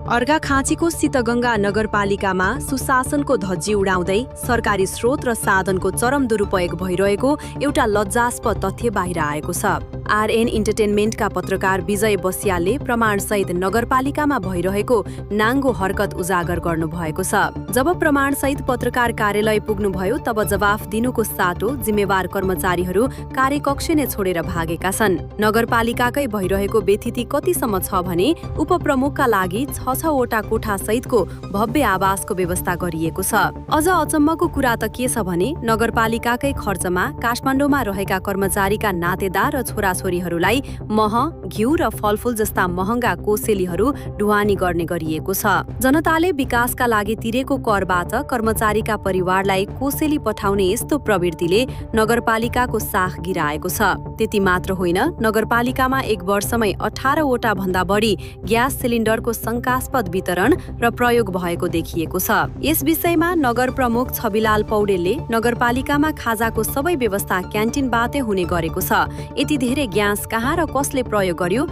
अर्घाखाँचीको शीतगंगा नगरपालिकामा सुशासनको धज्जी उडाउँदै सरकारी स्रोत र साधनको चरम दुरुपयोग भइरहेको एउटा लज्जास्पद तथ्य बाहिर आएको छ। आरएन इन्टरटेनमेन्टका पत्रकार विजय बस्यालले प्रमाणसहित नगरपालिकामा भइरहेको नाङ्गो हरकत उजागर गर्नुभएको छ। जब प्रमाणसहित पत्रकार कार्यालय पुग्नुभयो तब जवाफ दिनुको साटो जिम्मेवार कर्मचारीहरू कार्यकक्ष नै छोडेर भागेका छन्। नगरपालिकाकै भइरहेको बेथिति कतिसम्म छ भने उपप्रमुखका लागि 6वटा कोठा सहितको भव्य आवासको व्यवस्था गरिएको छ। अझ अचम्मको कुरा त के छ भने नगरपालिकाकै खर्चमा काठमाडौँमा रहेका कर्मचारीका नातेदार र छोराछोरीहरूलाई मह, घिउ र फलफूल जस्ता महँगा कोसेलीहरू ढुवानी गर्ने गरिएको छ। जनताले विकासका लागि तिरेको करबाट कर्मचारीका परिवारलाई कोसेली पठाउने यस्तो प्रवृत्तिले नगरपालिकाको साख गिराएको छ। त्यति मात्र होइन, नगरपालिकामा एक वर्षमै 18वटा भन्दा बढी ग्यास सिलिन्डरको शङ्कास्पद वितरण र प्रयोग भएको देखिएको छ। यस विषयमा नगर प्रमुख छविलाल पौडेलले नगरपालिकामा खाजाको सबै व्यवस्था क्यान्टिनबाटै हुने गरेको छ। यति धेरै ग्यास कहाँ र कसले प्रयोग गर्यो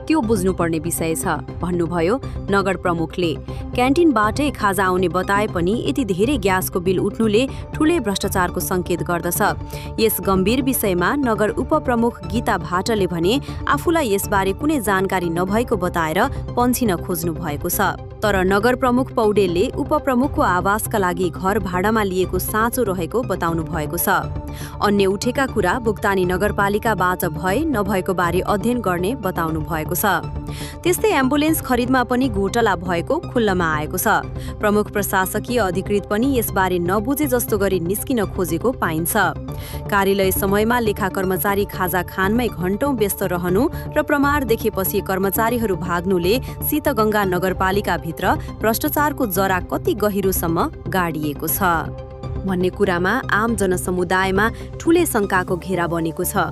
त्यो बुझ्नुपर्ने विषय छ भन्नुभयो नगर प्रमुखले। क्यान्टिनबाटै खाजा आउने बताए पनि यति धेरै ग्यासको बिल उठ्नुले ठूलै भ्रष्टाचारको संकेत गर्दछ। यस गम्भीर विषयमा नगर उपप्रमुख गीता भाटले भने आफूलाई यसबारे कुनै जानकारी नभएको बताएर पन्छिन खोज्नु भएको छ। तर नगर प्रमुख पौडेलले उपप्रमुखको आवासका लागि घर भाडामा लिएको साँचो रहेको बताउनु भएको छ। अन्य उठेका कुरा भुक्तानी नगरपालिकाबाट भए नभएको बारे अध्ययन गर्ने बताउनु भएको छ। त्यस्तै एम्बुलेन्स खरिदमा पनि घोटाला भएको खुल्लमा आएको छ। प्रमुख प्रशासकीय अधिकृत पनि यसबारे नबुझे जस्तो गरी निस्किन खोजेको पाइन्छ। कार्यालय समयमा लेखा कर्मचारी खाजा खानमै घण्टौं व्यस्त रहनु र प्रमाण देखेपछि कर्मचारीहरू भाग्नुले शीतगंगा नगरपालिकाभित्र भ्रष्टाचारको जरा कति गहिरोसम्म गाडिएको छ भन्ने कुरामा आम जनसमुदायमा ठूलै शङ्काको घेरा बनेको छ।